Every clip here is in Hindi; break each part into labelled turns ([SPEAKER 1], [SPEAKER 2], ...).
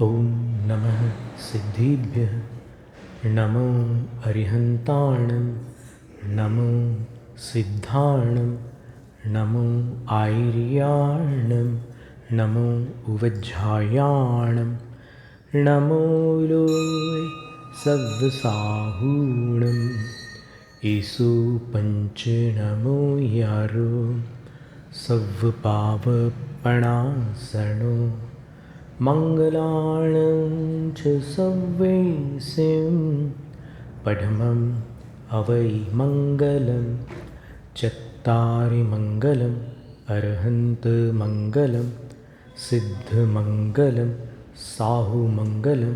[SPEAKER 1] ॐ नमः सिद्धिभ्यः नमो अरिहन्ताणं नमो सिद्धाणं नमो आयर्याणं नमो उवज्झायाणं नमो लोय सव्वसाहूणं ईसु पंच नमो यारो सव्वपावपणासनो मङ्गलाणं च सव्वेसिं पठमम् अवै मङ्गलं चत्तारि मङ्गलम् अरहन्तमङ्गलं सिद्धमङ्गलं साहुमङ्गलं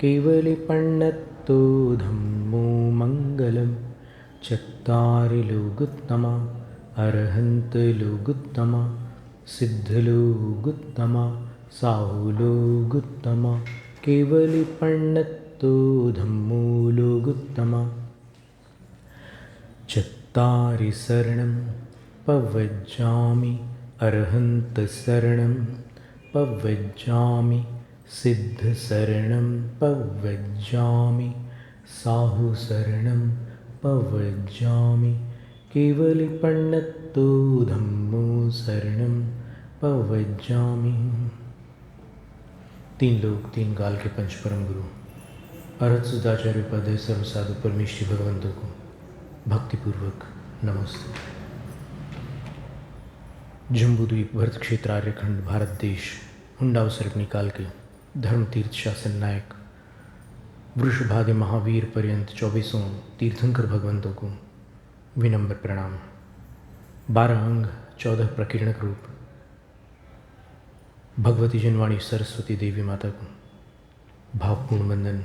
[SPEAKER 1] केवलिपण्णत्तो धम्मो मङ्गलं चत्तारि लोगुत्तमा अरहन्तलोगुत्तमा सिद्धलोगुत्तमा साहुलोगुत्तमा केवलिपण्णत्तो धम्मो लोगुत्तमा चत्तारि शरणं पव्वज्जामि अरहन्तशरणं पव्वज्जामि सिद्धशरणं पव्वज्जामि साहुशरणं पव्वज्जामि केवलिपण्णत्तो धम्मो शरणं पव्वज्जामि। तीन लोक तीन काल के पंच परम गुरु अरहत सिद्धाचार्य उपाध्याय सर्व साधु परमेश्वरी भगवंतों को भक्तिपूर्वक नमस्ते। जम्बूद्वीप भरत क्षेत्र आर्यखंड भारत देश हुंडावसर्पणी काल के धर्म तीर्थ शासन नायक वृषभादि महावीर पर्यंत 24 तीर्थंकर भगवंतों को विनम्र प्रणाम। 12 अंग 14 प्रकीर्णक रूप भगवती जनवाणी सरस्वती देवी माता को भावपूर्ण वंदन।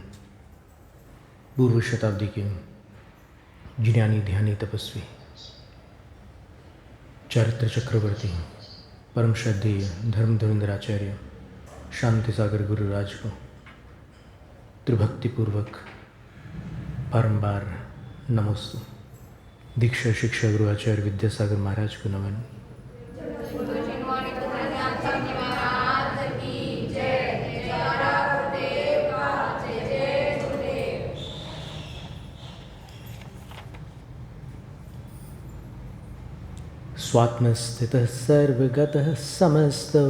[SPEAKER 1] पूर्व शताब्दी के ज्ञानी ध्यानी तपस्वी चारित्र चक्रवर्ती परम श्रद्धेय धर्म धुरंधराचार्य शांति सागर गुरुराज को त्रिभक्तिपूर्वक बारंबार नमोस्तु। दीक्षा शिक्षा गुरु आचार्य विद्यासागर महाराज को नमन। स्वात्मस्थितः सर्वगतः समस्तो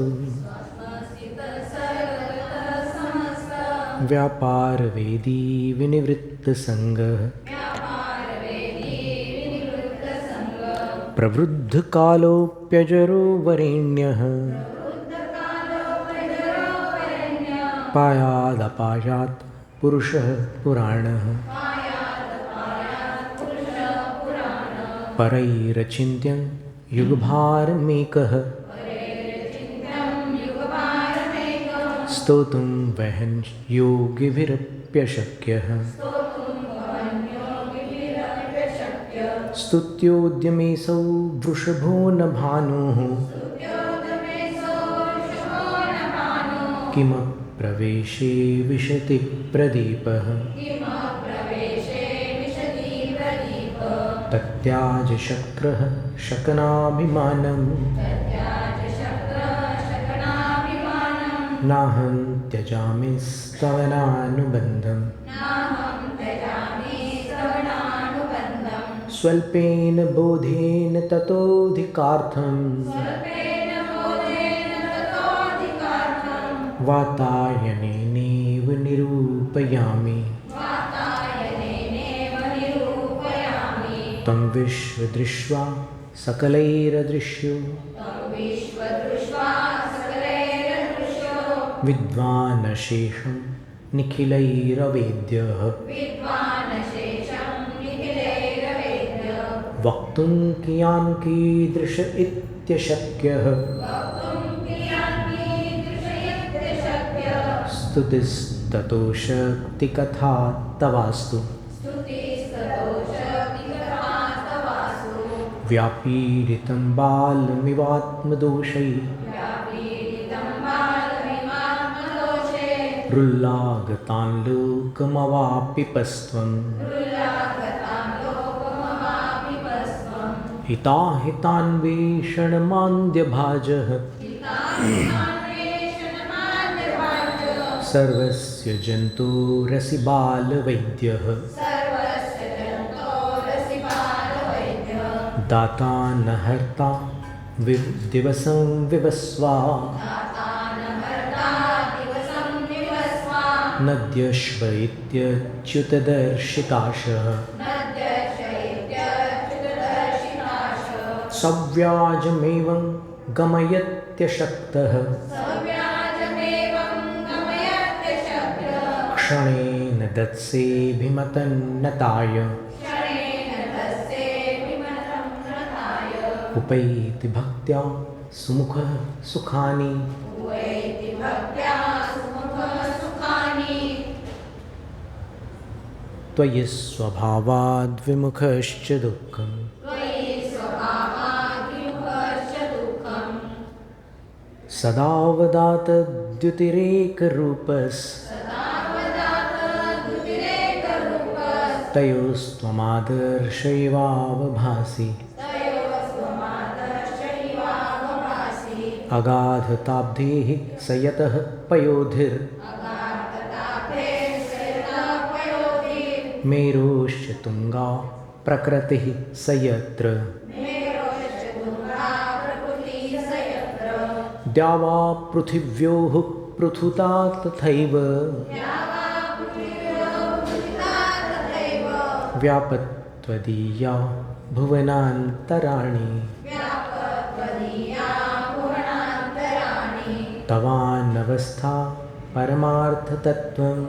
[SPEAKER 1] व्यापारवेदी विनिवृत्तसंगः प्रवृद्धकालोऽप्यजरो वरेण्यः पायादपायात् पुरुषः पुराणः परैरचिन्त्यं युगभारमेकः स्तोतुं वहन् योगिभिरप्यशक्यः स्तुत्योद्यमेऽसौ वृषभो न भानुः किमप्रवेशे विशति प्रदीपः तत्याज शक्रः शकनाभिमानं नाहं त्यजामि स्तवनानुबन्धम् स्वल्पेन बोधेन ततोऽधिकार्थं वातायनेनैव निरूपयामि तं विश्वदृष्ट्वा सकलैरदृश्यो विद्वानशेषं निखिलैरवेद्यः वक्तुं कियान् कीदृश इत्यशक्यः स्तुतिस्ततो शक्तिकथा तवास्तु व्यापीडितं बालमिवात्मदोषैः रुल्लागतान् लोकमवापिपस्त्वं हिताहितान्वेषणमान्द्यभाजः सर्वस्य जन्तोरसि बालवैद्यः दाता न हर्ता दिवसं विवस्वा नद्यश्व इत्यच्युतदर्शिताशः सव्याजमेवं गमयत्यशक्तः क्षणेन दत्सेऽभिमतन्नताय उपैति भक्त्या सुमुखः सुखानि त्वयि स्वभावाद्विमुखश्च दुःखम् सदावदातद्युतिरेकरूपस् तयोस्त्वमादर्शैवावभासि अगाधताब्धेः स यतः पयोधिर् मेरोश्च तुङ्गा प्रकृतिः स यत्र द्यावा पृथिव्योः पृथुता तथैव व्यापत्वदीया भुवनान्तराणि तवानवस्था परमार्थतत्त्वं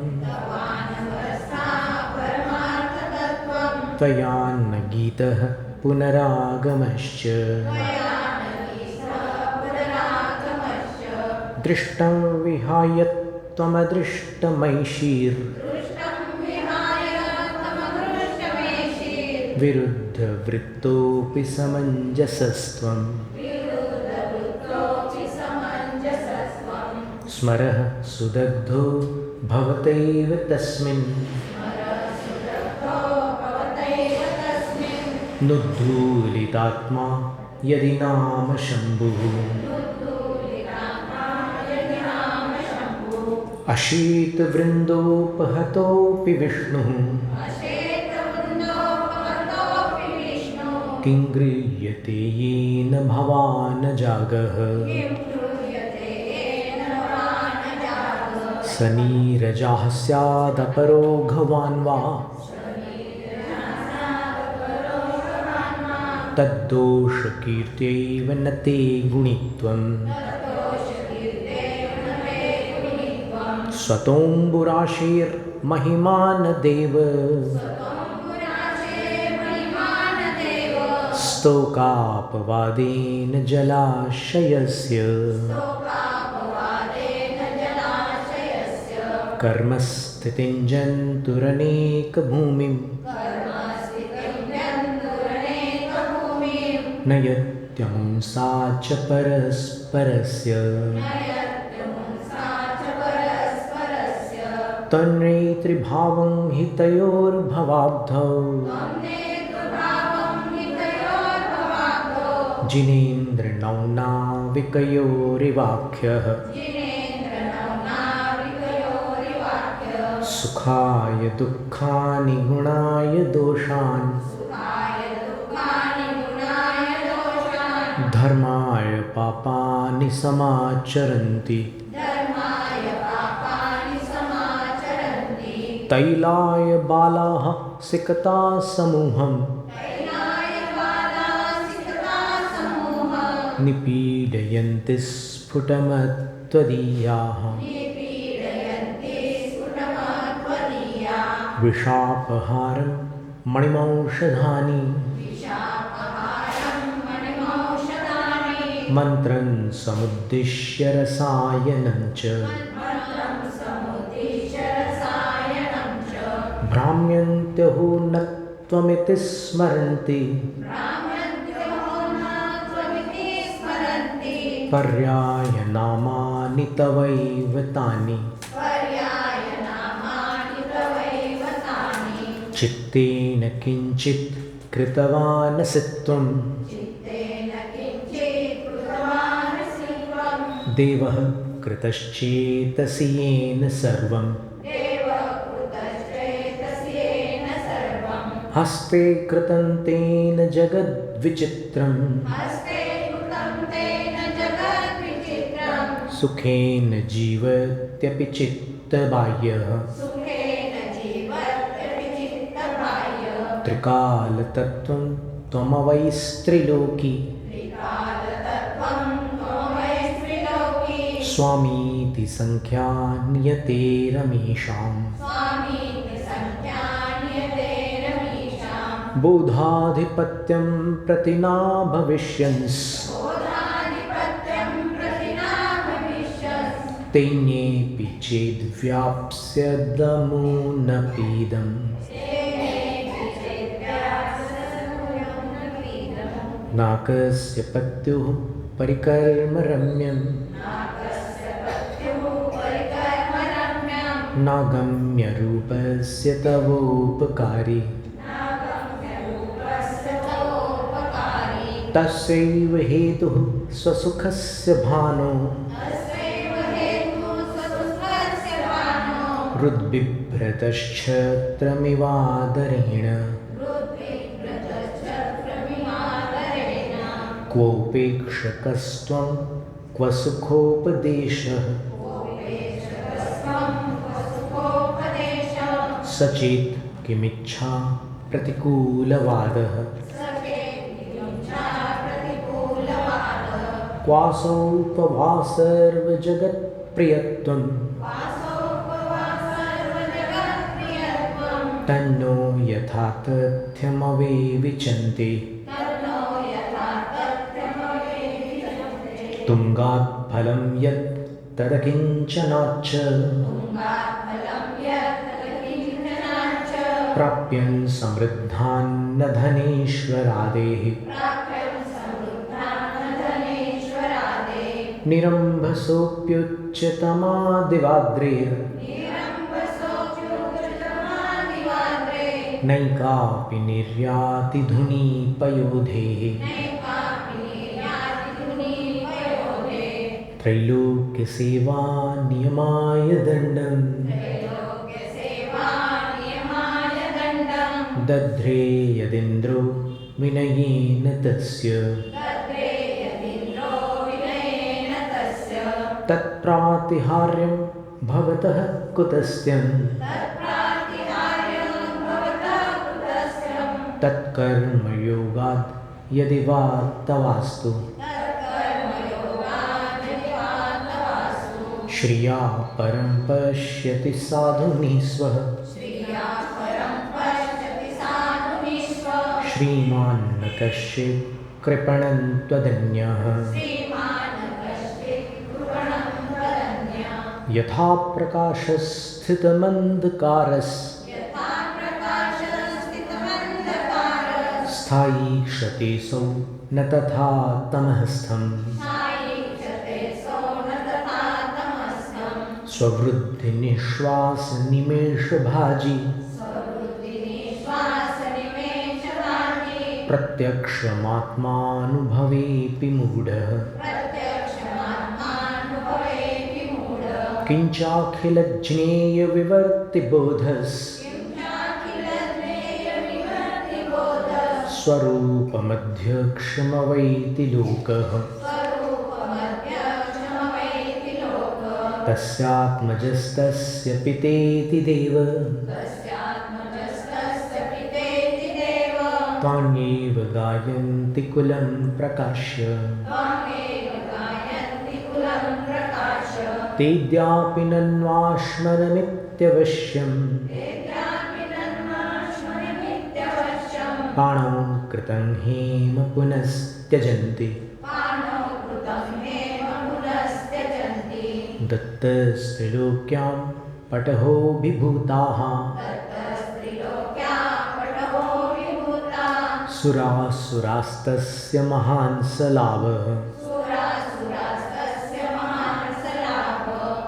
[SPEAKER 1] त्वया न गीतः पुनरागमश्च दृष्टं विहाय त्वमदृष्टमैषीर् विरुद्धवृत्तोऽपि समञ्जसस्त्वं स्मरः सुदग्धो भवतैव तस्मिन् नुद्धूलितात्मा यदि नाम शम्भुः अशीतवृन्दोपहतोऽपि विष्णुः किं गृह्यते येन भवान् जागः स नीरजाः स्यादपरो घवान् वा तद्दोषकीर्त्यैव न ते गुणित्वम् स्वतोऽम्बुराशिर्महिमानदेव स्तोकापवादेन जलाशयस्य कर्मस्थितिं जन्तुरनेकभूमिं नयत्यमुंसा च परस्परस्य तन्नेतृभावं हि तयोर्भवाब्धौ जिनेन्द्रनौनाविकयोरिवाख्यः सुखाय दुःखानि गुणाय दोषान् धर्माय पापानि समाचरन्ति तैलाय बालाः सिकता समूहम् निपीडयन्ति स्फुटमत्वदीयाः विषापहारं मणिमौषधानि मन्त्रं समुद्दिश्य रसायनं च भ्राम्यन्त्यहो न त्वमिति स्मरन्ति पर्यायनामानि तवैव तानि चित्तेन किञ्चित् कृतवानसि त्वं देवः कृतश्चेतसि येन सर्वम् हस्ते कृतं तेन जगद्विचित्रम् सुखेन जीवत्यपि चित्तबाह्यः त्रिकालतत्त्वं त्वमवैस्त्रिलोकी स्वामीति संख्या नियतेरमीषाम् बोधाधिपत्यं प्रति न भविष्यन्स् तैन्येऽपि चेद्व्याप्स्यदमुनपीदम् नाकस्य पत्युः परिकर्मरम्यम् नागम्यरूपस्य तवोपकारी तस्यैव हेतुः स्वसुखस्य भानो हृद्बिभ्रतश्छत्रमिवादरेण क्वोपेक्षकस्त्वं क्व सुखोपदेशः सचेत् किमिच्छा प्रतिकूलवादः क्वासोपवासर्वजगत्प्रियत्वं तन्नो यथा तथ्यमवेविचन्ते तुङ्गात् फलं यत् तदकिञ्चनाच्च प्राप्यन् समृद्धान्न धनेश्वरादेः निरम्भसोऽप्युच्यतमादिवाद्रेर् नैकापि निर्यातिधुनीपयोधेः त्रैलोक्यसेवा नियमाय दण्डम् दध्रे यदिन्द्रो विनयेन तस्य तत्प्रातिहार्यं भवतः कुतस्त्यं तत्कर्मयोगात् यदि वा तवास्तु श्रिया परं पश्यति साधुनि स्वः श्रीमान् न कश्चित् कृपणं त्वदन्यः यथा प्रकाशस्थितमन्धकारस् स्थायी क्षतेसौ न तथा तमःस्थम् स्ववृद्धिनिश्वासनिमेषभाजी प्रत्यक्षमात्मानुभवेऽपि मूढः किञ्चाखिलज्ञेयविवर्तिबोधस् स्वरूपमध्यक्षमवैति लोकः तस्यात्मजस्तस्य पितेति देव त्वान्येव गायन्ति कुलं प्रकाश्य तेऽद्यापि नन्वाश्मनमित्यवश्यम् पाणौ कृतं हेम पुनस्त्यजन्ति दत्तस्त्रिलोक्यां पटहोऽभिभूताः सुरासुरास्तस्य महान् स लाभः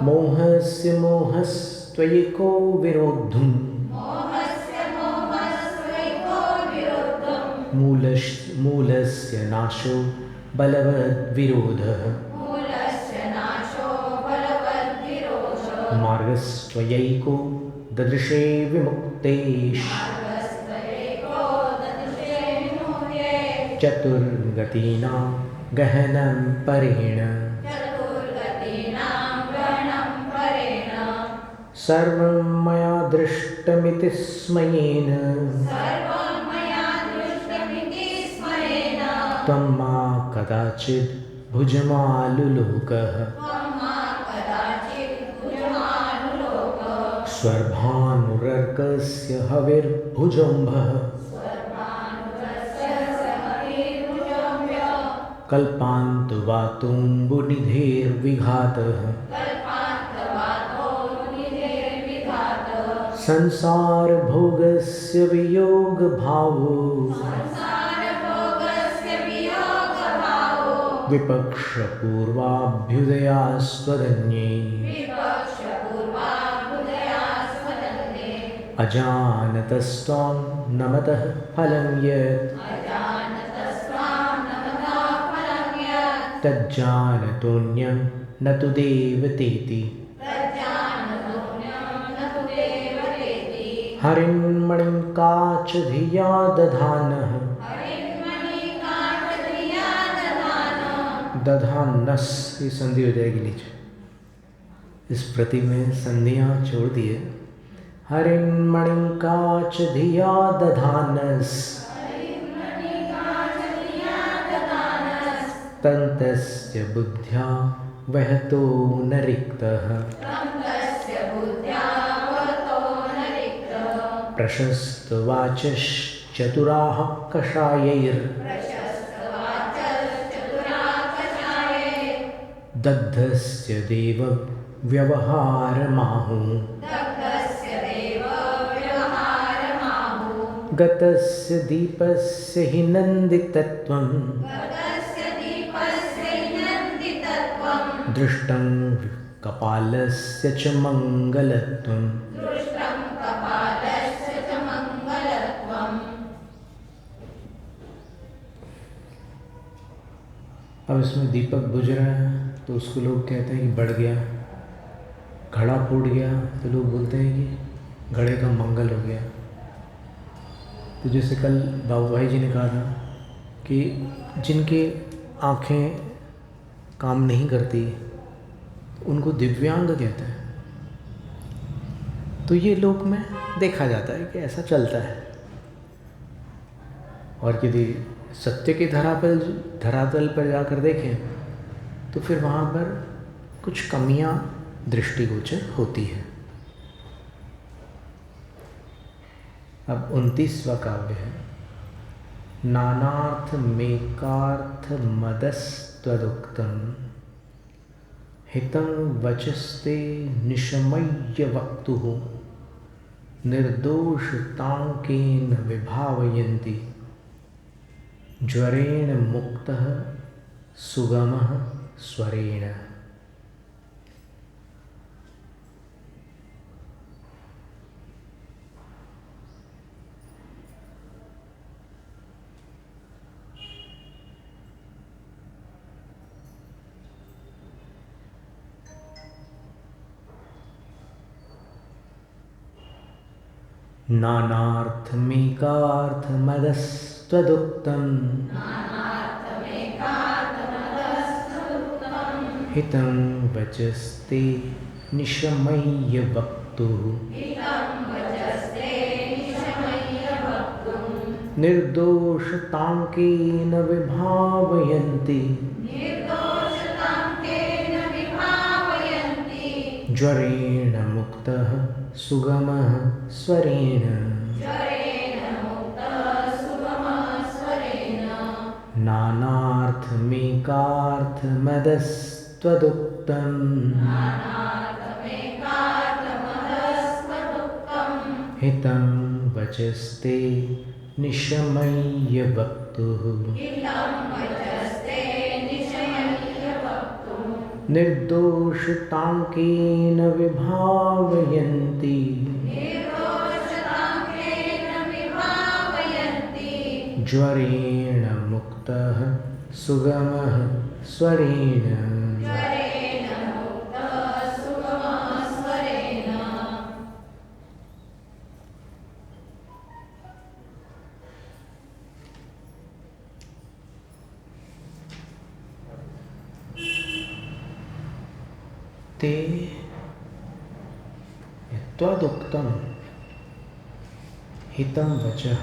[SPEAKER 1] मोहस्य मोहस्त्वयिको विरोद्धुम् मूलस्य नाशो बलवद्विरोधः मार्गस्त्वयैको ददृशे विमुक्तेश चतुर्गतीनां गहनं परेण सर्वं मया दृष्टमिति स्मयेन त्वं मा कदाचित् भुजमालुलोकः स्वर्भानुरर्कस्य हविर्भुजम्भः कल्पान्तवातुम्बुनिधेर्विघातः संसारभोगस्य वियोगभावो विपक्षपूर्वाभ्युदयास्त्वदन्ये अजानतस्त्वां नमतः फलं यत् तज्जानतोऽन्यं न तु देवतेति हरिन्मणिं काच धिया दधानः दधानस ये संधि हो जाएगी नीचे। इस प्रति में संधियाँ छोड़ दिए। हरिन्मणिं काच धिया दधानस तन्तस्य बुद्ध्या वहतो न रिक्तः प्रशस्तवाचश्चतुराः कषायैर् दग्धस्य देव व्यवहारमाहुः गतस्य दीपस्य हि नन्दितत्वं दृष्टं कपालस्य च मङ्गलत्वम् अब इसमें दीपक बुझ रहा है तो उसको लोग कहते हैं कि बढ़ गया। घड़ा फूट गया तो लोग बोलते हैं कि घड़े का मंगल हो गया। तो जैसे कल बाबू भाई जी ने कहा था कि जिनके आँखें काम नहीं करती उनको दिव्यांग कहते हैं। तो ये लोक में देखा जाता है कि ऐसा चलता है। और यदि सत्य के धरातल पर जाकर देखें तो फिर वहाँ पर कुछ कमियाँ दृष्टिगोचर होती है। अब 29वां काव्य है। नानार्थमेकार्थमदस्त्वदुक्तं हितं वचस्ते निशमय्य वक्तुः निर्दोषतांकेन विभावयन्ति ज्वरेण मुक्तः सुगमः स्वरेण। नानार्थमेकार्थमदस्त्वदुक्तं हितं वचस्ते निशमय्य वक्तुः निर्दोषतांकेन विभावयन्ति ज्वरेण मुक्तः सुगमः स्वरेण। नानार्थमेकार्थमदस्त्वदुक्तं हितं वचस्ते निशमय्य वक्तुः निर्दोषतांकेन विभावयन्ति ज्वरेण मुक्तः सुगमः स्वरेण। ते त्वदुक्तं हितं वचः,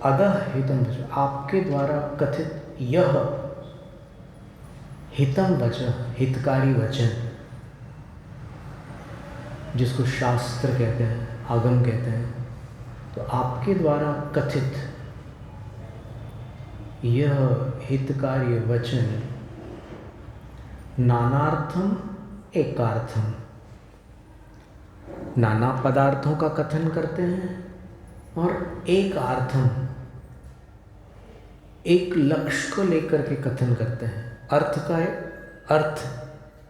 [SPEAKER 1] अदः हितं वचः, आपके द्वारा कथित यह हितं वचः, हितकारी वचन, जिसको शास्त्र कहते हैं, आगम कहते हैं, तो आपके द्वारा कथित यह हितकारी वचन नानार्थम एकार्थम, नाना पदार्थों का कथन करते हैं और एक अर्थम, एक लक्ष्य को लेकर के कथन करते हैं। अर्थ का अर्थ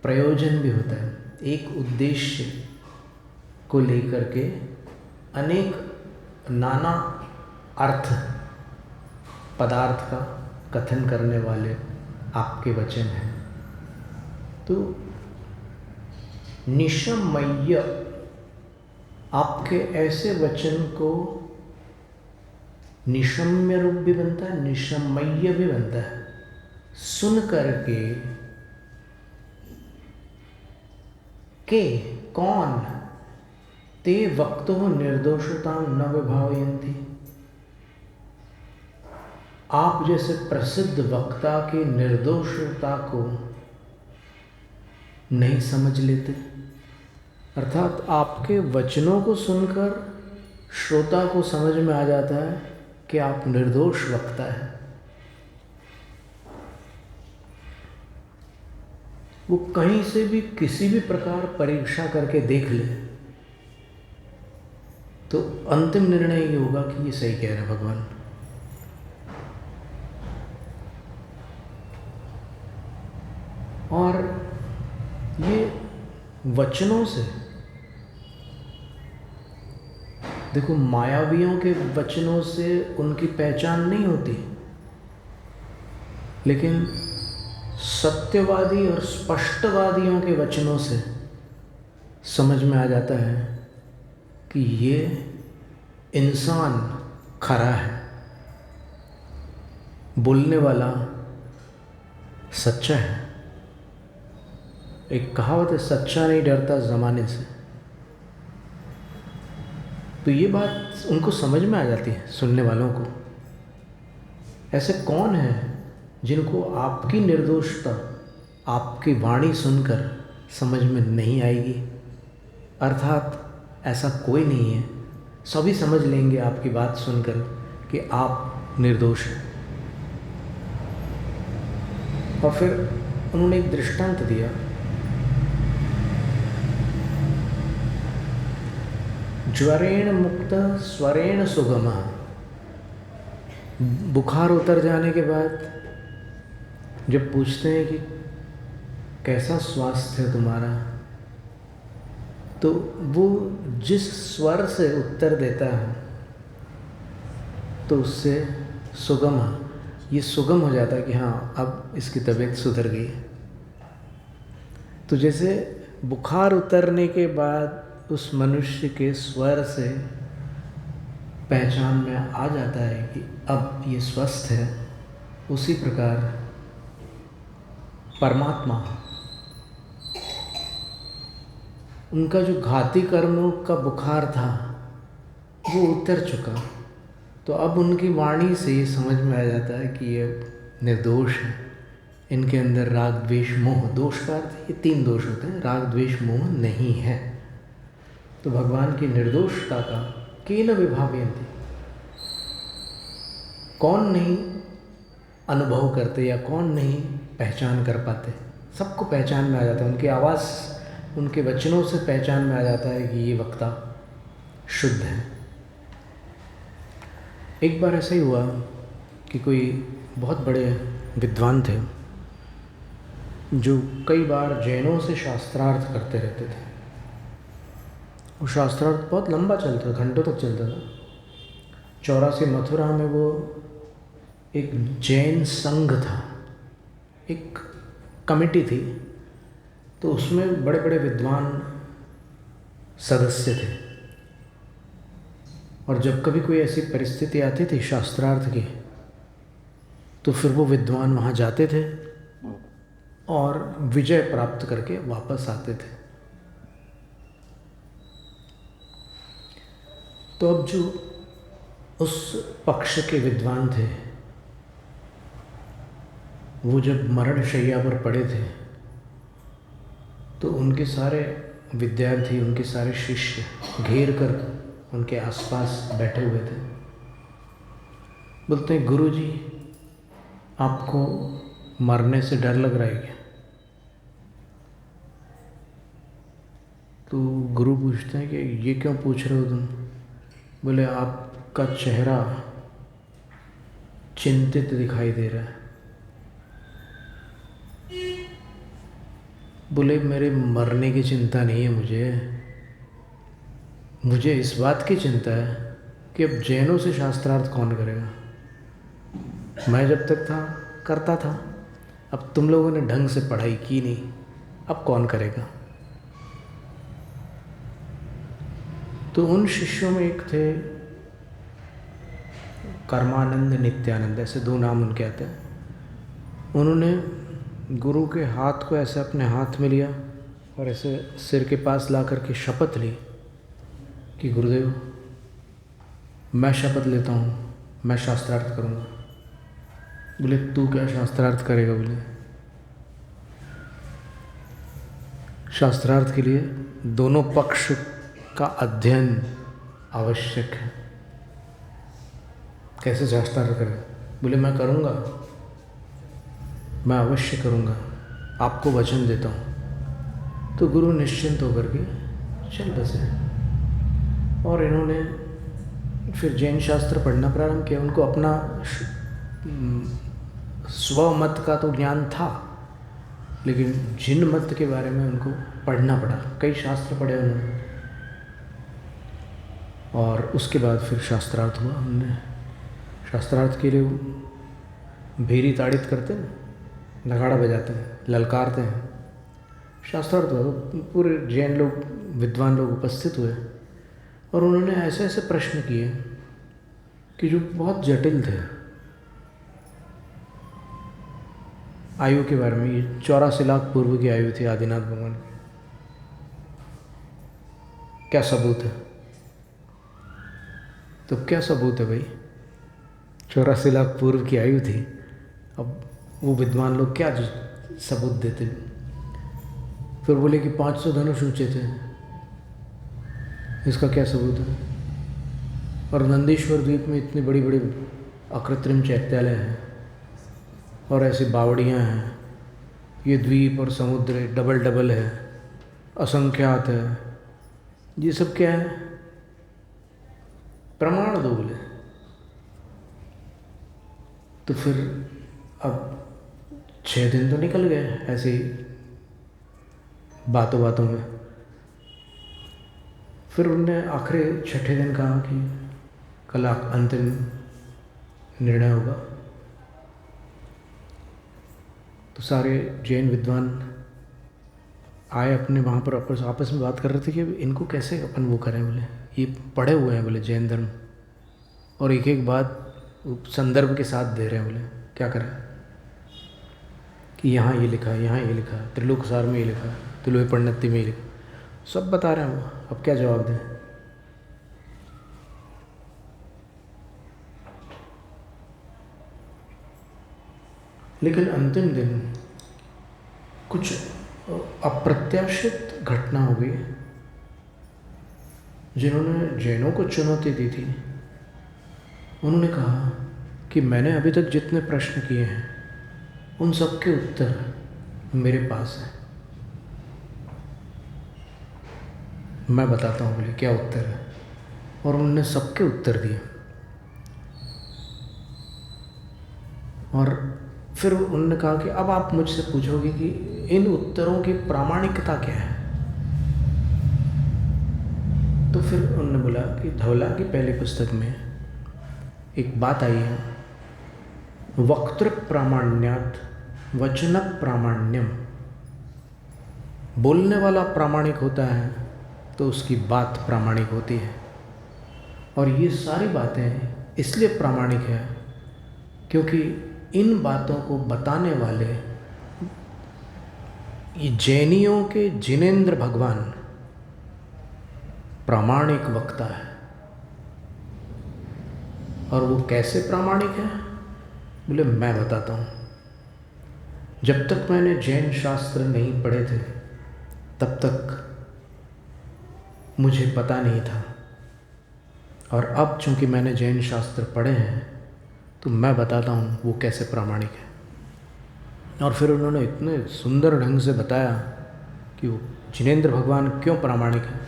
[SPEAKER 1] प्रयोजन भी होता है, एक उद्देश्य को लेकर के अनेक नाना अर्थ पदार्थ का कथन करने वाले आपके वचन हैं। तो निशम्य, आपके ऐसे वचन को निशम्य रूप भी बनता है, निशम्य भी बनता है, सुन करके के कौन ते वक्तो निर्दोषतां न विभावयन्ति, आप जैसे प्रसिद्ध वक्ता की निर्दोषता को नहीं समझ लेते। अर्थात आपके वचनों को सुनकर श्रोता को समझ में आ जाता है कि आप निर्दोष वक्ता है। वो कहीं से भी किसी भी प्रकार परीक्षा करके देख ले तो अंतिम निर्णय ये होगा कि ये सही कह रहे हैं भगवान। और ये वचनों से, देखो मायावियों के वचनों से उनकी पहचान नहीं होती, लेकिन सत्यवादी और स्पष्टवादियों के वचनों से समझ में आ जाता है कि ये इंसान खरा है, बोलने वाला सच्चा है। एक कहावत है, सच्चा नहीं डरता ज़माने से। तो ये बात उनको समझ में आ जाती है, सुनने वालों को। ऐसे कौन है जिनको आपकी निर्दोषता, आपकी वाणी सुनकर समझ में नहीं आएगी? अर्थात ऐसा कोई नहीं है, सभी समझ लेंगे आपकी बात सुनकर कि आप निर्दोष हैं। और फिर उन्होंने एक दृष्टांत दिया, ज्वरेण मुक्त स्वरेण सुगम। बुखार उतर जाने के बाद जब पूछते हैं कि कैसा स्वास्थ्य है तुम्हारा, तो वो जिस स्वर से उत्तर देता है तो उससे सुगम, ये सुगम हो जाता है कि हाँ अब इसकी तबीयत सुधर गई। तो जैसे बुखार उतरने के बाद उस मनुष्य के स्वर से पहचान में आ जाता है कि अब ये स्वस्थ है, उसी प्रकार परमात्मा, उनका जो घाती कर्मों का बुखार था वो उतर चुका, तो अब उनकी वाणी से ये समझ में आ जाता है कि ये निर्दोष है, इनके अंदर राग द्वेष मोह, दोष का अर्थ ये 3 दोष होते हैं, राग द्वेष मोह नहीं है। तो भगवान की निर्दोषता का केन विभावयन्ति, कौन नहीं अनुभव करते या कौन नहीं पहचान कर पाते? सबको पहचान में आ जाता है, उनकी आवाज़, उनके वचनों से पहचान में आ जाता है कि ये वक्ता शुद्ध है। एक बार ऐसा ही हुआ कि कोई बहुत बड़े विद्वान थे जो कई बार जैनों से शास्त्रार्थ करते रहते थे। वो शास्त्रार्थ बहुत लंबा चलता, घंटों तक चलता था। 84 मथुरा में वो एक जैन संघ था, एक कमेटी थी, तो उसमें बड़े बड़े विद्वान सदस्य थे। और जब कभी कोई ऐसी परिस्थिति आती थी शास्त्रार्थ की, तो फिर वो विद्वान वहाँ जाते थे और विजय प्राप्त करके वापस आते थे। तो अब जो उस पक्ष के विद्वान थे वो जब मरण शैया पर पड़े थे तो उनके सारे विद्यार्थी, उनके सारे शिष्य घेर कर उनके आसपास बैठे हुए थे। बोलते हैं, गुरु जी आपको मरने से डर लग रहा है क्या? तो गुरु पूछते हैं कि ये क्यों पूछ रहे हो तुम? बोले आपका चेहरा चिंतित दिखाई दे रहा है। बोले मेरे मरने की चिंता नहीं है, मुझे इस बात की चिंता है कि अब जैनों से शास्त्रार्थ कौन करेगा। मैं जब तक था करता था, अब तुम लोगों ने ढंग से पढ़ाई की नहीं, अब कौन करेगा। तो उन शिष्यों में एक थे कर्मानंद, नित्यानंद, ऐसे दो नाम उनके आते हैं। उन्होंने गुरु के हाथ को ऐसे अपने हाथ में लिया और ऐसे सिर के पास ला करके शपथ ली कि गुरुदेव मैं शपथ लेता हूँ, मैं शास्त्रार्थ करूँगा। बोले तू क्या शास्त्रार्थ करेगा? बोले शास्त्रार्थ के लिए दोनों पक्ष का अध्ययन आवश्यक है। कैसे शास्त्रार्थ करें? बोले मैं करूँगा, मैं अवश्य करूँगा, आपको वचन देता हूँ। तो गुरु निश्चिंत होकर के चल बसे और इन्होंने फिर जैन शास्त्र पढ़ना प्रारंभ किया। उनको अपना स्वमत का तो ज्ञान था, लेकिन जिन मत के बारे में उनको पढ़ना पड़ा। कई शास्त्र पढ़े उन्होंने और उसके बाद फिर शास्त्रार्थ हुआ। हमने शास्त्रार्थ के लिए भेरी ताड़ित करते हैं, नगाड़ा बजाते हैं, ललकारते हैं। शास्त्रार्थ हुआ तो पूरे जैन लोग, विद्वान लोग उपस्थित हुए और उन्होंने ऐसे ऐसे प्रश्न किए कि जो बहुत जटिल थे। आयु के बारे में, ये 84 लाख पूर्व की आयु थी आदिनाथ भगवान की। क्या सबूत है? तो क्या सबूत है भाई? 84 लाख पूर्व की आयु थी, अब वो विद्वान लोग क्या सबूत देते? फिर बोले कि 500 धनुष ऊंचे थे, इसका क्या सबूत है? और नंदीश्वर द्वीप में इतनी बड़ी बड़ी अकृत्रिम चैत्यालय हैं और ऐसी बावड़ियाँ हैं, ये द्वीप और समुद्र डबल डबल है, असंख्यात है, ये सब क्या है? प्रमाण दो। बोले तो फिर अब 6 दिन तो निकल गए ऐसे ही बातों बातों में। फिर उनने आखिरी 6ठे दिन कहा कि कल अंतिम निर्णय होगा। तो सारे जैन विद्वान आए अपने वहाँ पर, आपस में बात कर रहे थे कि इनको कैसे अपन वो करें। बोले ये पढ़े हुए हैं, बोले जैन धर्म, और एक एक बात संदर्भ के साथ दे रहे हैं। बोले क्या करें कि यहाँ ये लिखा है, यहाँ ये लिखा है, त्रिलोकसार में ये लिखा है, तिलोई पंडिती में ये लिखा, सब बता रहे हैं वो। अब क्या जवाब दें? लेकिन अंतिम दिन कुछ अप्रत्याशित घटना हो गई। जिन्होंने जैनों को चुनौती दी थी उन्होंने कहा कि मैंने अभी तक जितने प्रश्न किए हैं उन सब के उत्तर मेरे पास हैं, मैं बताता हूँ। बोले क्या उत्तर है? और उन्होंने सबके उत्तर दिए। और फिर उन्होंने कहा कि अब आप मुझसे पूछोगे कि इन उत्तरों की प्रामाणिकता क्या है। तो फिर उन्होंने बोला कि धवला की पहली पुस्तक में एक बात आई है, वक्तृ प्रामाण्यात वचन प्रामाण्यम। बोलने वाला प्रामाणिक होता है तो उसकी बात प्रामाणिक होती है। और ये सारी बातें इसलिए प्रामाणिक है क्योंकि इन बातों को बताने वाले ये जैनियों के जिनेंद्र भगवान प्रामाणिक वक्ता है। और वो कैसे प्रामाणिक है? बोले मैं बताता हूँ। जब तक मैंने जैन शास्त्र नहीं पढ़े थे तब तक मुझे पता नहीं था, और अब चूंकि मैंने जैन शास्त्र पढ़े हैं तो मैं बताता हूँ वो कैसे प्रामाणिक है। और फिर उन्होंने इतने सुंदर ढंग से बताया कि वो जिनेंद्र भगवान क्यों प्रामाणिक है।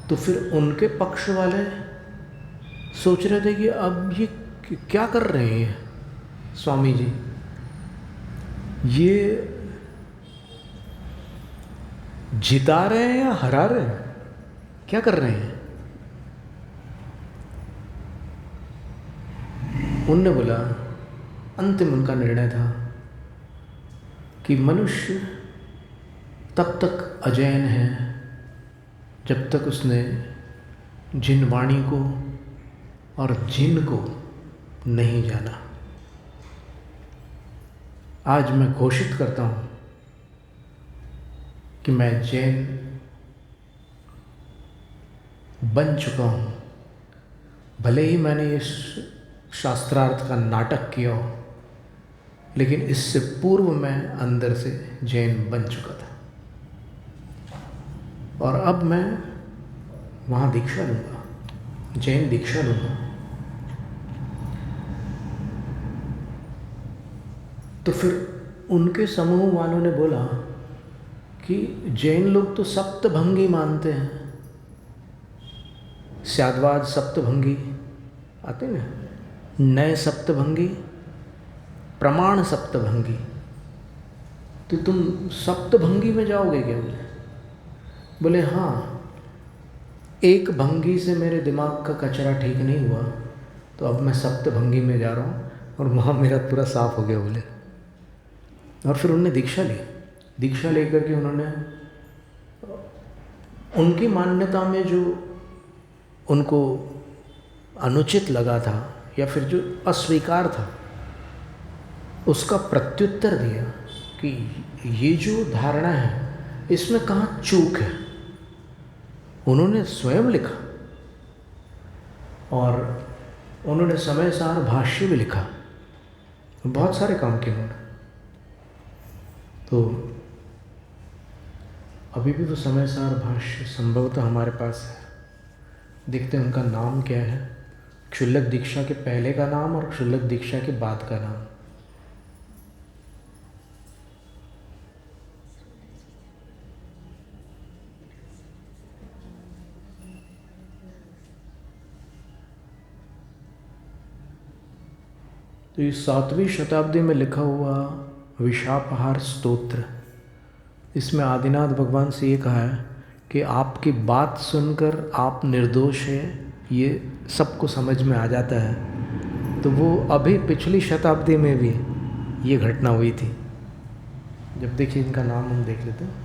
[SPEAKER 1] तो फिर उनके पक्ष वाले सोच रहे थे कि अब ये क्या कर रहे हैं स्वामी जी, ये जिता रहे हैं या हरा रहे हैं, क्या कर रहे हैं? उनने बोला, अंतिम उनका निर्णय था कि मनुष्य तब तक अजैन है जब तक उसने जिन वाणी को और जिन को नहीं जाना। आज मैं घोषित करता हूँ कि मैं जैन बन चुका हूँ, भले ही मैंने इस शास्त्रार्थ का नाटक किया हो, लेकिन इससे पूर्व मैं अंदर से जैन बन चुका था। और अब मैं वहाँ दीक्षा लूँगा, जैन दीक्षा लूँगा। तो फिर उनके समूह वालों ने बोला कि जैन लोग तो सप्तभंगी मानते हैं, स्याद्वाद सप्तभंगी आते हैं, नए सप्तभंगी, प्रमाण सप्तभंगी, तो तुम सप्तभंगी में जाओगे क्या? बोले हाँ, एक भंगी से मेरे दिमाग का कचरा ठीक नहीं हुआ तो अब मैं सप्तभंगी में जा रहा हूँ और वहाँ मेरा पूरा साफ हो गया। बोले, और फिर उन्होंने दीक्षा ली। दीक्षा लेकर के उन्होंने उनकी मान्यता में जो उनको अनुचित लगा था या फिर जो अस्वीकार था उसका प्रत्युत्तर दिया कि ये जो धारणा है इसमें कहाँ चूक है। उन्होंने स्वयं लिखा और उन्होंने समय सार भाष्य भी लिखा, बहुत सारे काम किए उन्होंने। तो अभी भी वो समय सार भाष्य संभवतः हमारे पास है। देखते हैं उनका नाम क्या है, क्षुल्लक दीक्षा के पहले का नाम और क्षुल्लक दीक्षा के बाद का नाम। तो ये 7वीं शताब्दी में लिखा हुआ विशापहार स्तोत्र, इसमें आदिनाथ भगवान से ये कहा है कि आपकी बात सुनकर आप निर्दोष हैं, ये सबको समझ में आ जाता है। तो वो अभी पिछली शताब्दी में भी ये घटना हुई थी। जब देखिए इनका नाम हम देख लेते हैं।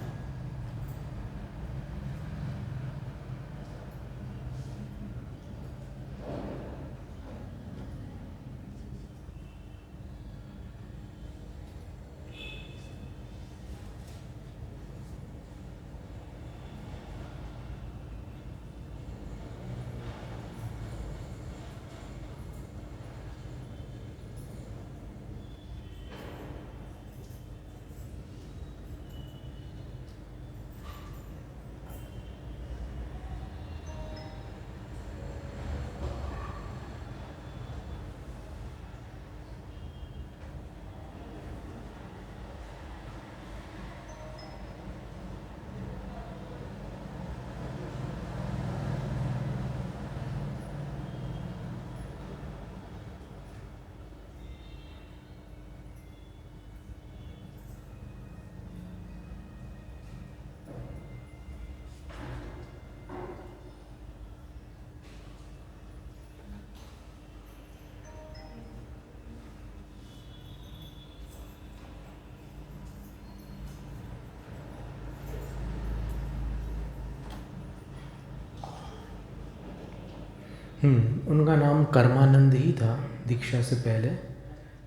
[SPEAKER 1] उनका नाम कर्मानंद ही था दीक्षा से पहले,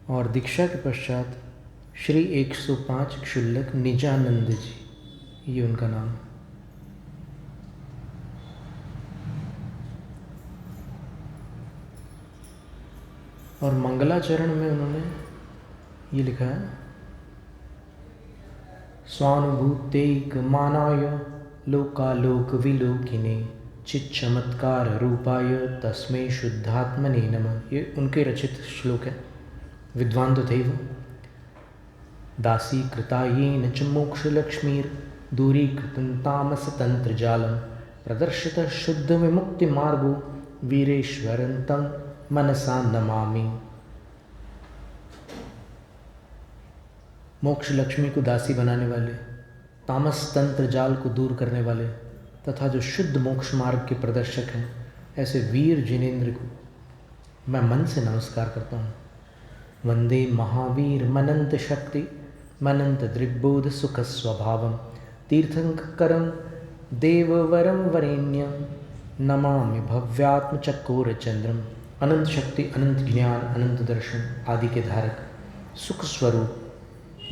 [SPEAKER 1] और दीक्षा के पश्चात श्री 105 क्षुल्लक निजानंद जी, ये उनका नाम है। और मंगलाचरण में उन्होंने ये लिखा है, स्वानुभूतैक मानाय लोकालोक विलोकिने चित चमत्कार रूपाय तस्मै शुद्धात्मने नमः। ये उनके रचित श्लोक है, विद्वान तो थे वो। दासी कृतायेन च मोक्षलक्ष्मीर दूरीकृतं तामसतंत्रजालं प्रदर्शित शुद्ध विमुक्ति मार्गो वीरेश्वरन्तं मनसा नमामि। मोक्ष लक्ष्मी को दासी बनाने वाले, तामस तंत्र जाल को दूर करने वाले तथा जो शुद्ध मोक्ष मार्ग के प्रदर्शक हैं, ऐसे वीर जिनेन्द्र को मैं मन से नमस्कार करता हूँ। वंदे महावीर मनंत शक्ति मनंत दृग्बोध सुख स्वभावम तीर्थंकरम देववरम वरेण्यम नमामि भव्यात्म चकोर चंद्रम। अनंत शक्ति, अनंत ज्ञान, अनंत दर्शन आदि के धारक, सुख स्वरूप,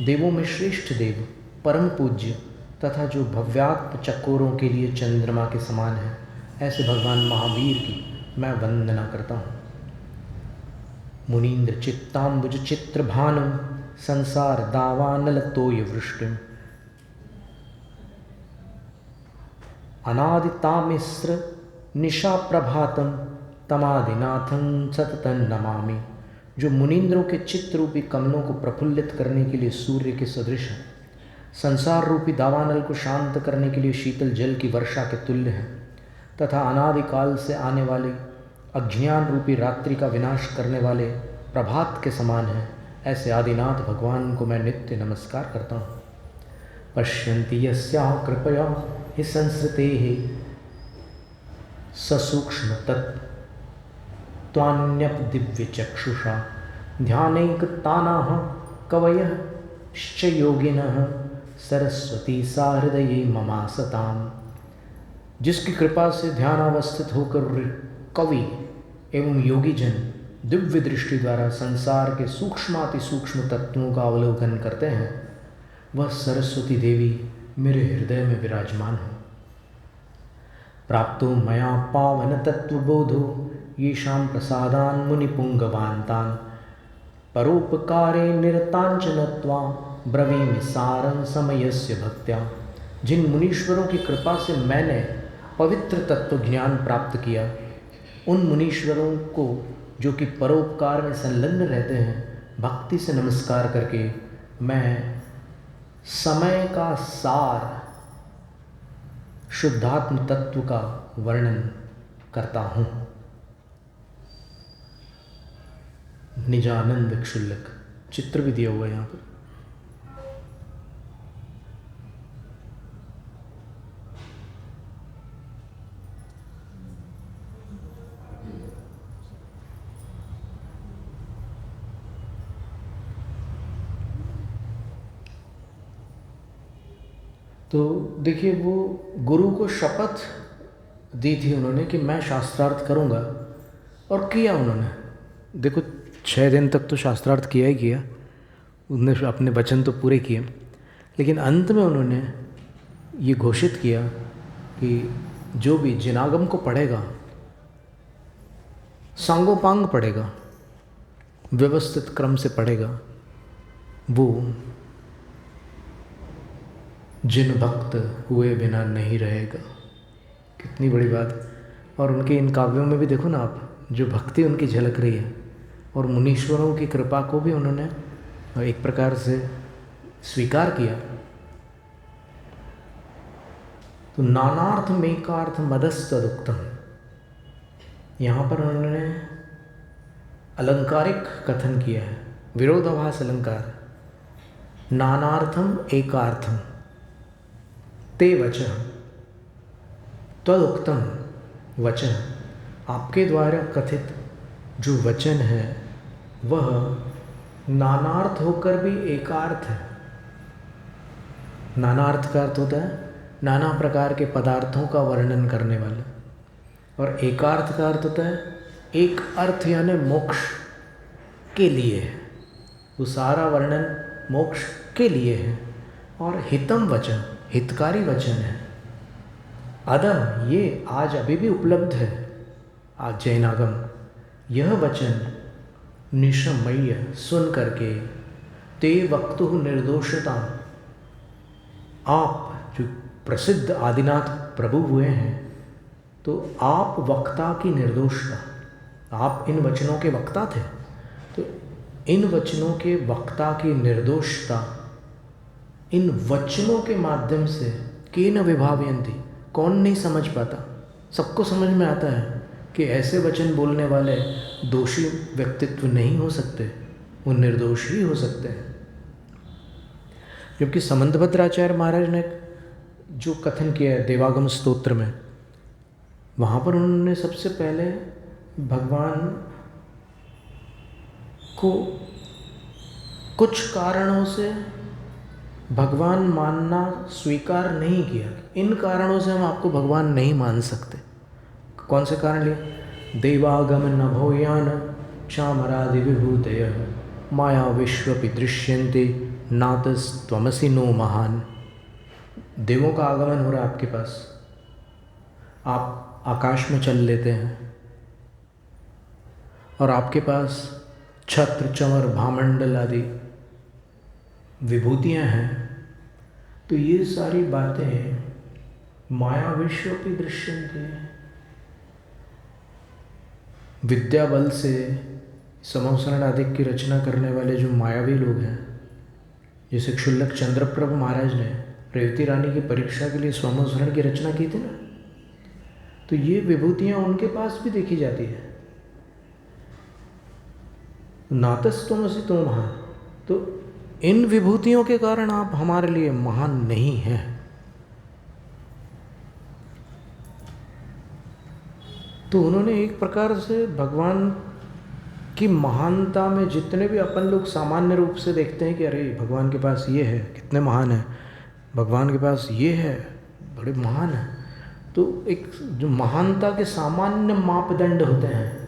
[SPEAKER 1] देवों में श्रेष्ठ देव, परम पूज्य तथा जो भव्यात्म चकोरों के लिए चंद्रमा के समान है, ऐसे भगवान महावीर की मैं वंदना करता हूँ। मुनीन्द्र चित्ताम्बुज चित्र भानुम संसार दावानल तोय वृष्टिम अनादितामिस्र निशा प्रभातम तमादिनाथं सततं नमामि। जो मुनीन्द्रों के चित्त रूपी कमलों को प्रफुल्लित करने के लिए सूर्य के सदृश है, संसार रूपी दावानल को शांत करने के लिए शीतल जल की वर्षा के तुल्य है तथा अनादिकाल से आने वाले अज्ञान रूपी रात्रि का विनाश करने वाले प्रभात के समान है, ऐसे आदिनाथ भगवान को मैं नित्य नमस्कार करता हूँ। पश्यन्ति यस्याः कृपया हि संसृतेः ससूक्ष्म तत्त्वान्यप दिव्य चक्षुषा ध्यानैकतानाः कवयः श्च योगिनः सरस्वती सा हृदये ममासताम्। जिसकी कृपा से ध्यानावस्थित होकर कवि एवं योगी जन दिव्य दृष्टि द्वारा संसार के सूक्ष्माति सूक्ष्म तत्वों का अवलोकन करते हैं, वह सरस्वती देवी मेरे हृदय में विराजमान हो। प्राप्तो मया पावन तत्वबोधो येषां प्रसादान् मुनिपुंगवान्तान् परोपकारे निरतांच नत्वा ब्रवीमि सारं समयस्य भक्त्या। जिन मुनीश्वरों की कृपा से मैंने पवित्र तत्व ज्ञान प्राप्त किया, उन मुनीश्वरों को जो कि परोपकार में संलग्न रहते हैं, भक्ति से नमस्कार करके मैं समय का सार शुद्धात्म तत्व का वर्णन करता हूँ। निजानंद क्षुल्लक, चित्र भी दिया हुआ है यहाँ पर। तो देखिए, वो गुरु को शपथ दी थी उन्होंने कि मैं शास्त्रार्थ करूँगा, और किया उन्होंने। देखो 6 दिन तक तो शास्त्रार्थ किया ही किया, उन्होंने अपने वचन तो पूरे किए, लेकिन अंत में उन्होंने ये घोषित किया कि जो भी जिनागम को पढ़ेगा, सांगोपांग पढ़ेगा, व्यवस्थित क्रम से पढ़ेगा, वो जिन भक्त हुए बिना नहीं रहेगा। कितनी बड़ी बात। और उनके इन काव्यों में भी देखो ना आप, जो भक्ति उनकी झलक रही है, और मुनीश्वरों की कृपा को भी उन्होंने एक प्रकार से स्वीकार किया। तो नानार्थ मेकार्थ मदस्तदुक्तम, यहाँ पर उन्होंने अलंकारिक कथन किया है, विरोधाभास अलंकार। नानार्थम एकार्थम ते वचः तदुक्तम वचन। आपके द्वारा कथित जो वचन है वह नानार्थ होकर भी एकार्थ है। नानार्थ का अर्थ होता है नाना प्रकार के पदार्थों का वर्णन करने वाला, और एकार्थ का अर्थ होता है एक अर्थ, यानी मोक्ष के लिए। वो सारा वर्णन मोक्ष के लिए है, और हितम वचन, हितकारी वचन है। अदम, ये आज अभी भी उपलब्ध है, आज जैनागम, यह वचन निशमय्य सुन करके ते वक्तु निर्दोषता, आप जो प्रसिद्ध आदिनाथ प्रभु हुए हैं, तो आप वक्ता की निर्दोषता, आप इन वचनों के वक्ता थे, तो इन वचनों के वक्ता की निर्दोषता इन वचनों के माध्यम से केन विभावयन्ति, कौन नहीं समझ पाता? सबको समझ में आता है कि ऐसे वचन बोलने वाले दोषी व्यक्तित्व नहीं हो सकते, वो निर्दोष ही हो सकते हैं। जबकि समंतभद्राचार्य महाराज ने जो कथन किया है देवागम स्तोत्र में, वहाँ पर उन्होंने सबसे पहले भगवान को कुछ कारणों से भगवान मानना स्वीकार नहीं किया। इन कारणों से हम आपको भगवान नहीं मान सकते। कौन से कारण लिए? देवागम नभोयान चामरादि विभूतय माया विश्वपि दृश्यन्ते नातस्त्वमसि नो महान। देवों का आगमन हो रहा है आपके पास, आप आकाश में चल लेते हैं, और आपके पास छत्र चमर भामंडल आदि विभूतियाँ हैं, तो ये सारी बातें माया विश्व की दृश्यन्ते, विद्या बल से समवसरण आदि की रचना करने वाले जो मायावी लोग हैं, जैसे क्षुल्लक चंद्रप्रभ महाराज ने रेवती रानी की परीक्षा के लिए समवसरण की रचना की थी ना, तो ये विभूतियाँ उनके पास भी देखी जाती है। नातस्तुमसि तो महान, तो इन विभूतियों के कारण आप हमारे लिए महान नहीं हैं। तो उन्होंने एक प्रकार से भगवान की महानता में जितने भी अपन लोग सामान्य रूप से देखते हैं कि अरे भगवान के पास ये है, कितने महान है, भगवान के पास ये है, बड़े महान है, तो एक जो महानता के सामान्य मापदंड होते हैं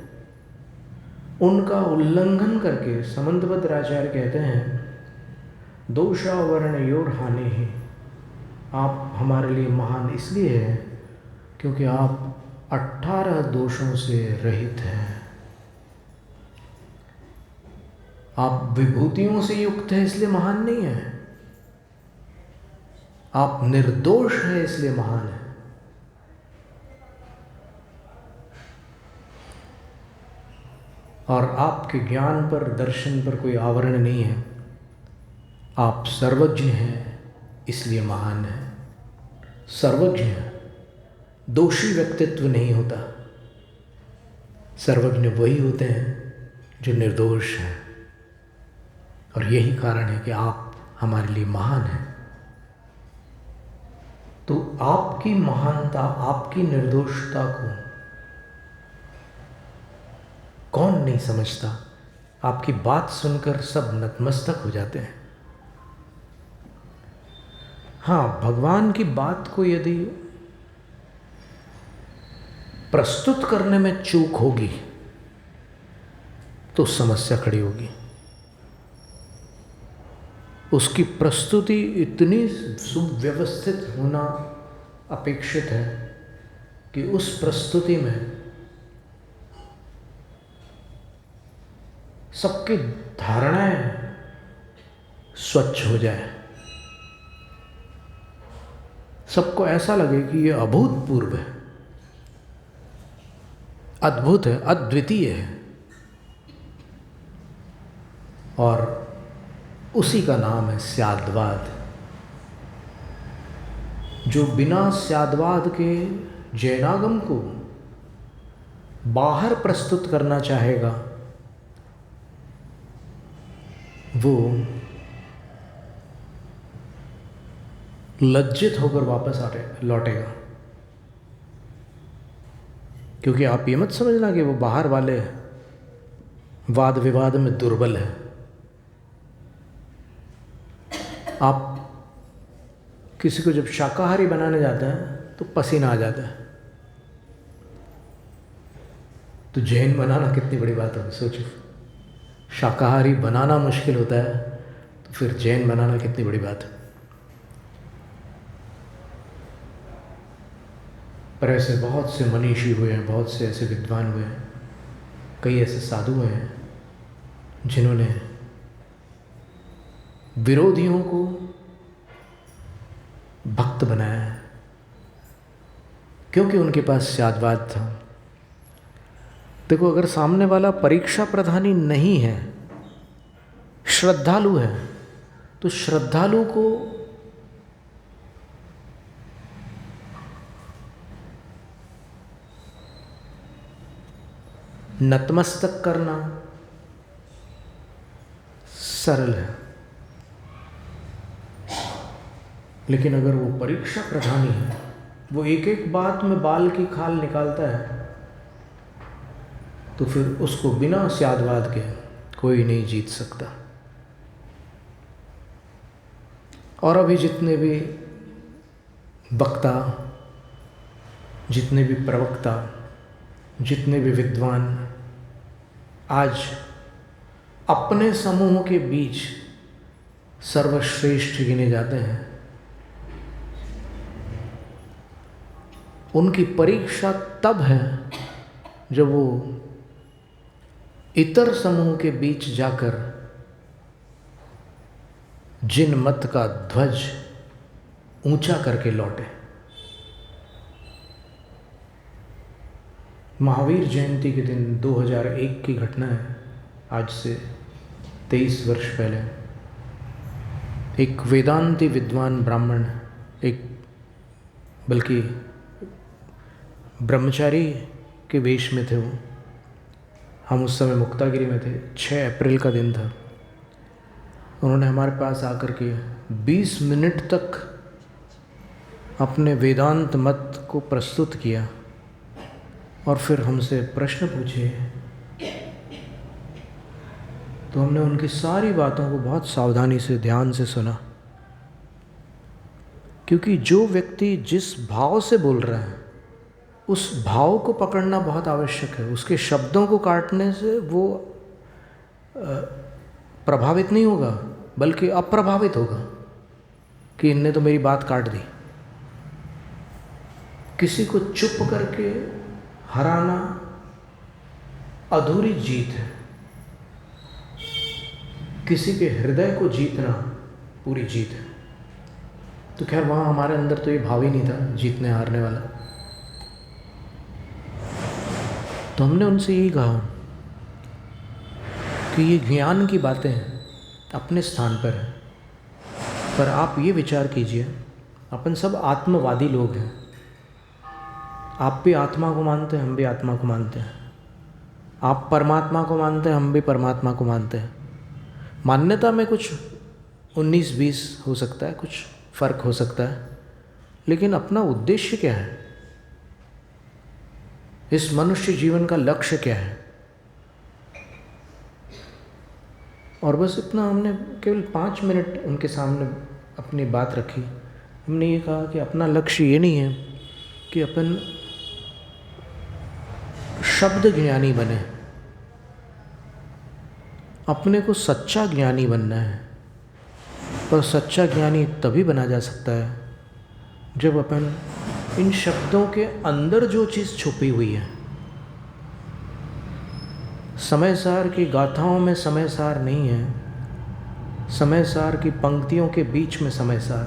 [SPEAKER 1] उनका उल्लंघन करके समंतभद्राचार्य कहते हैं दोषावर्ण योर हानि ही, आप हमारे लिए महान इसलिए हैं क्योंकि आप 18 दोषों से रहित हैं। आप विभूतियों से युक्त हैं इसलिए महान नहीं है, आप निर्दोष हैं इसलिए महान है। और आपके ज्ञान पर, दर्शन पर कोई आवरण नहीं है, आप सर्वज्ञ हैं इसलिए महान है। सर्वज्ञ हैं, दोषी व्यक्तित्व नहीं होता, सर्वज्ञ वही होते हैं जो निर्दोष हैं, और यही कारण है कि आप हमारे लिए महान हैं। तो आपकी महानता, आपकी निर्दोषता को कौन नहीं समझता? आपकी बात सुनकर सब नतमस्तक हो जाते हैं। हाँ, भगवान की बात को यदि प्रस्तुत करने में चूक होगी तो समस्या खड़ी होगी। उसकी प्रस्तुति इतनी सुव्यवस्थित होना अपेक्षित है कि उस प्रस्तुति में सबकी धारणाएं स्वच्छ हो जाए, सबको ऐसा लगे कि ये अभूतपूर्व है, अद्भुत है, अद्वितीय है, और उसी का नाम है स्याद्वाद। जो बिना स्याद्वाद के जैनागम को बाहर प्रस्तुत करना चाहेगा वो लज्जित होकर वापस लौटेगा। क्योंकि आप ये मत समझना कि वो बाहर वाले वाद विवाद में दुर्बल है। आप किसी को जब शाकाहारी बनाने जाते हैं तो पसीना आ जाता है, तो जैन बनाना कितनी बड़ी बात होगी, सोचो। शाकाहारी बनाना मुश्किल होता है तो फिर जैन बनाना कितनी बड़ी बात है। पर ऐसे बहुत से मनीषी हुए हैं, बहुत से ऐसे विद्वान हुए हैं, कई ऐसे साधु हुए हैं जिन्होंने विरोधियों को भक्त बनाया है, क्योंकि उनके पास स्यादवाद था। देखो, अगर सामने वाला परीक्षा प्रधानी नहीं है, श्रद्धालु है, तो श्रद्धालु को नतमस्तक करना सरल है। लेकिन अगर वो परीक्षा प्रधानी है, वो एक एक बात में बाल की खाल निकालता है, तो फिर उसको बिना स्यादवाद के कोई नहीं जीत सकता। और अभी जितने भी वक्ता, जितने भी प्रवक्ता, जितने भी विद्वान आज अपने समूह के बीच सर्वश्रेष्ठ गिने जाते हैं, उनकी परीक्षा तब है जब वो इतर समूह के बीच जाकर जिन मत का ध्वज ऊंचा करके लौटे। महावीर जयंती के दिन 2001 की घटना है, आज से 23 वर्ष पहले एक वेदांती विद्वान ब्राह्मण, एक बल्कि ब्रह्मचारी के वेश में थे वो, हम उस समय मुक्तागिरी में थे, 6 अप्रैल का दिन था। उन्होंने हमारे पास आकर के 20 मिनट तक अपने वेदांत मत को प्रस्तुत किया और फिर हमसे प्रश्न पूछे। तो हमने उनकी सारी बातों को बहुत सावधानी से, ध्यान से सुना, क्योंकि जो व्यक्ति जिस भाव से बोल रहा है उस भाव को पकड़ना बहुत आवश्यक है। उसके शब्दों को काटने से वो प्रभावित नहीं होगा, बल्कि अप्रभावित होगा कि इनने तो मेरी बात काट दी। किसी को चुप करके हराना अधूरी जीत है, किसी के हृदय को जीतना पूरी जीत है। तो खैर वहाँ हमारे अंदर तो ये भाव ही नहीं था जीतने हारने वाला। तो हमने उनसे यही कहा कि ये ज्ञान की बातें अपने स्थान पर है, पर आप ये विचार कीजिए, अपन सब आत्मवादी लोग हैं। आप भी आत्मा को मानते हैं, हम भी आत्मा को मानते हैं। आप परमात्मा को मानते हैं, हम भी परमात्मा को मानते हैं। मान्यता में कुछ 19-20 हो सकता है, कुछ फर्क हो सकता है, लेकिन अपना उद्देश्य क्या है? इस मनुष्य जीवन का लक्ष्य क्या है? और बस इतना हमने केवल 5 मिनट उनके सामने अपनी बात रखी। हमने ये कहा कि अपना लक्ष्य ये नहीं है कि अपन शब्द ज्ञानी बने, अपने को सच्चा ज्ञानी बनना है। पर सच्चा ज्ञानी तभी बना जा सकता है जब अपन इन शब्दों के अंदर जो चीज़ छुपी हुई है, समय सार की गाथाओं में समय सार नहीं है, समय सार की पंक्तियों के बीच में समय सार।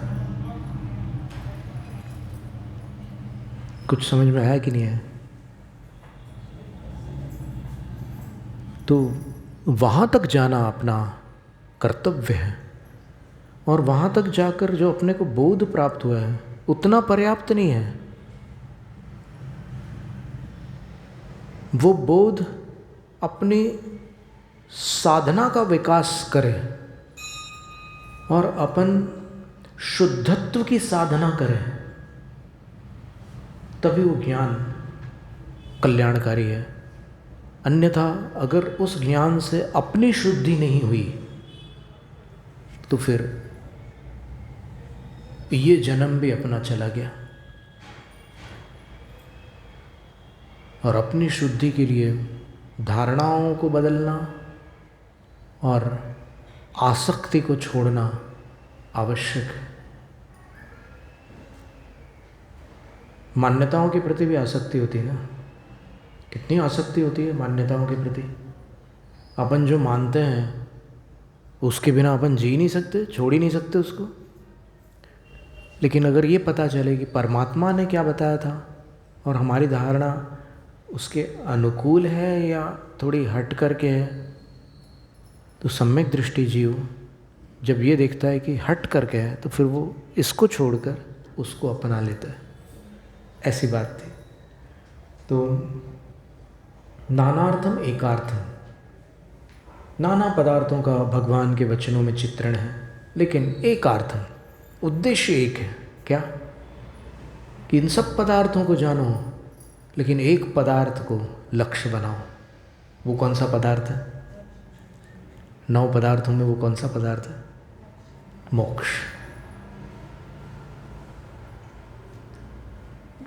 [SPEAKER 1] कुछ समझ में आया कि नहीं है? तो वहाँ तक जाना अपना कर्तव्य है, और वहाँ तक जाकर जो अपने को बोध प्राप्त हुआ है उतना पर्याप्त नहीं है। वो बोध अपनी साधना का विकास करे और अपन शुद्धत्व की साधना करें, तभी वो ज्ञान कल्याणकारी है। अन्यथा अगर उस ज्ञान से अपनी शुद्धि नहीं हुई तो फिर ये जन्म भी अपना चला गया। और अपनी शुद्धि के लिए धारणाओं को बदलना और आसक्ति को छोड़ना आवश्यक है। मान्यताओं के प्रति भी आसक्ति होती है ना, कितनी आसक्ति होती है मान्यताओं के प्रति। अपन जो मानते हैं उसके बिना अपन जी नहीं सकते, छोड़ ही नहीं सकते उसको। लेकिन अगर ये पता चले कि परमात्मा ने क्या बताया था और हमारी धारणा उसके अनुकूल है या थोड़ी हट करके है, तो सम्यक दृष्टि जीव जब ये देखता है कि हट करके है तो फिर वो इसको छोड़कर उसको अपना लेता है। ऐसी बात थी। तो नानार्थम एकार्थम, नाना पदार्थों का भगवान के वचनों में चित्रण है, लेकिन एकार्थम, उद्देश्य एक है। क्या? कि इन सब पदार्थों को जानो, लेकिन एक पदार्थ को लक्ष्य बनाओ। वो कौन सा पदार्थ है? 9 पदार्थों में वो कौन सा पदार्थ है? मोक्ष।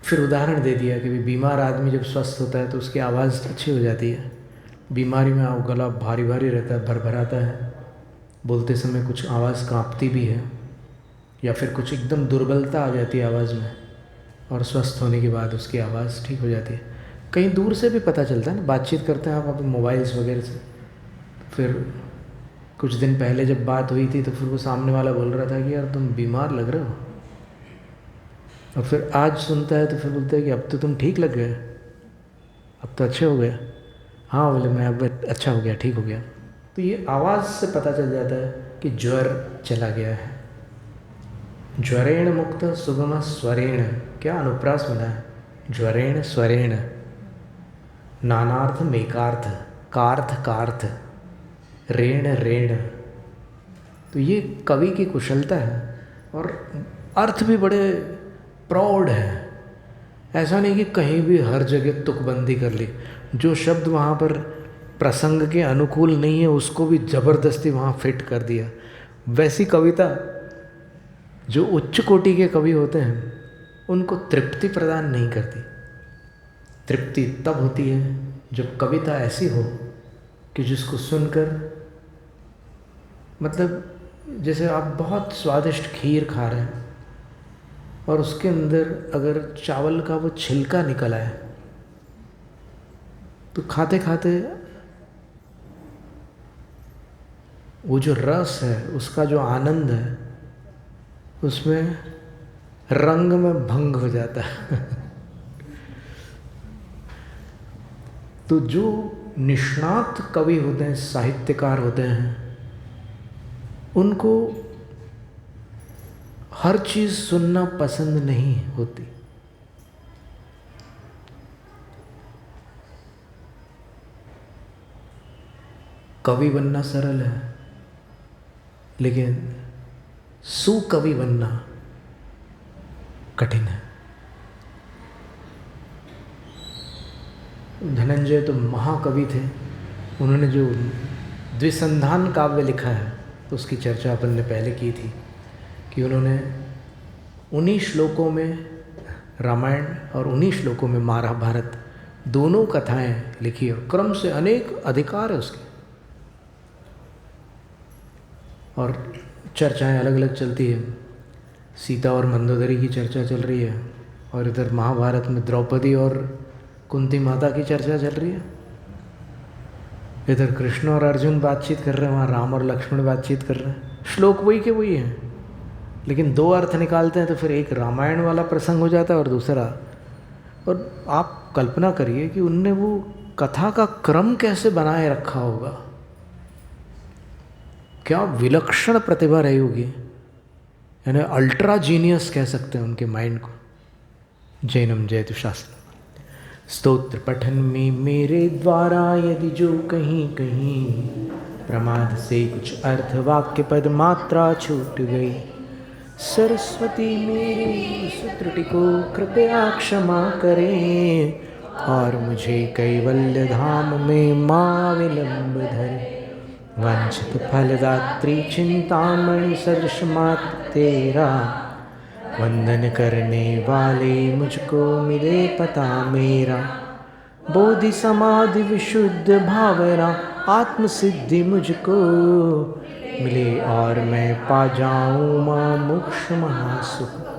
[SPEAKER 1] फिर उदाहरण दे दिया कि बीमार आदमी जब स्वस्थ होता है तो उसकी आवाज़ अच्छी हो जाती है। बीमारी में गला भारी भारी रहता है, भरभराता है, बोलते समय कुछ आवाज़ कांपती भी है, या फिर कुछ एकदम दुर्बलता आ जाती है आवाज़ में, और स्वस्थ होने के बाद उसकी आवाज़ ठीक हो जाती है। कहीं दूर से भी पता चलता है ना, बातचीत करते हैं आप अपने मोबाइल्स वगैरह से। फिर कुछ दिन पहले जब बात हुई थी तो फिर वो सामने वाला बोल रहा था कि यार तुम बीमार लग रहे हो, और फिर आज सुनता है तो फिर बोलता है कि अब तो तुम ठीक लग गए, अब तो अच्छे हो गए। हाँ बोले मैं अब अच्छा हो गया, ठीक हो गया। तो ये आवाज़ से पता चल जाता है कि ज्वर चला गया है। ज्वरेण मुक्त सुगम स्वरेण, क्या अनुप्रास बना है, ज्वरेण स्वरेण, नानार्थ मेकार्थ, कार्थ कार्थ, रेण रेण। तो ये कवि की कुशलता है, और अर्थ भी बड़े प्रौढ़ है। ऐसा नहीं कि कहीं भी हर जगह तुकबंदी कर ली, जो शब्द वहाँ पर प्रसंग के अनुकूल नहीं है उसको भी ज़बरदस्ती वहाँ फिट कर दिया। वैसी कविता जो उच्च कोटि के कवि होते हैं उनको तृप्ति प्रदान नहीं करती। तृप्ति तब होती है जब कविता ऐसी हो कि जिसको सुनकर, मतलब जैसे आप बहुत स्वादिष्ट खीर खा रहे हैं और उसके अंदर अगर चावल का वो छिलका निकल आए तो खाते खाते वो जो रस है, उसका जो आनंद है, उसमें रंग में भंग हो जाता है। तो जो निष्णात कवि होते हैं, साहित्यकार होते हैं, उनको हर चीज़ सुनना पसंद नहीं होती। कवि बनना सरल है, लेकिन सुकवि बनना कठिन है। धनंजय तो महाकवि थे। उन्होंने जो द्विसंधान काव्य लिखा है तो उसकी चर्चा अपन ने पहले की थी कि उन्होंने 19 श्लोकों में रामायण और 19 श्लोकों में महाभारत दोनों कथाएं लिखी, और क्रम से अनेक अधिकार है उसके, और चर्चाएं अलग अलग चलती है। सीता और मंदोदरी की चर्चा चल रही है, और इधर महाभारत में द्रौपदी और कुंती माता की चर्चा चल रही है। इधर कृष्ण और अर्जुन बातचीत कर रहे हैं, वहाँ राम और लक्ष्मण बातचीत कर रहे हैं। श्लोक वही के वही हैं, लेकिन 2 अर्थ निकालते हैं तो फिर एक रामायण वाला प्रसंग हो जाता है और दूसरा। और आप कल्पना करिए कि उनने वो कथा का क्रम कैसे बनाए रखा होगा, क्या विलक्षण प्रतिभा रही होगी। यानी अल्ट्रा जीनियस कह सकते हैं उनके माइंड को। जैनम जयतु शास्त्र। स्तोत्र पठन में मेरे द्वारा यदि जो कहीं कहीं प्रमाद से कुछ अर्थ वाक्य पद मात्रा छूट गई, सरस्वती मेरी उस त्रुटि को कृपया क्षमा करें, और मुझे कैवल्य धाम में माँ विलंब धरे। वंचित फलदात्री चिंतामणि सदृश मात्र तेरा, वंदन करने वाले मुझको मिले पता मेरा। बोधि समाधि विशुद्ध भावना आत्म सिद्धि मुझको मिले और मैं पा जाऊँ माँ मोक्ष महासुख।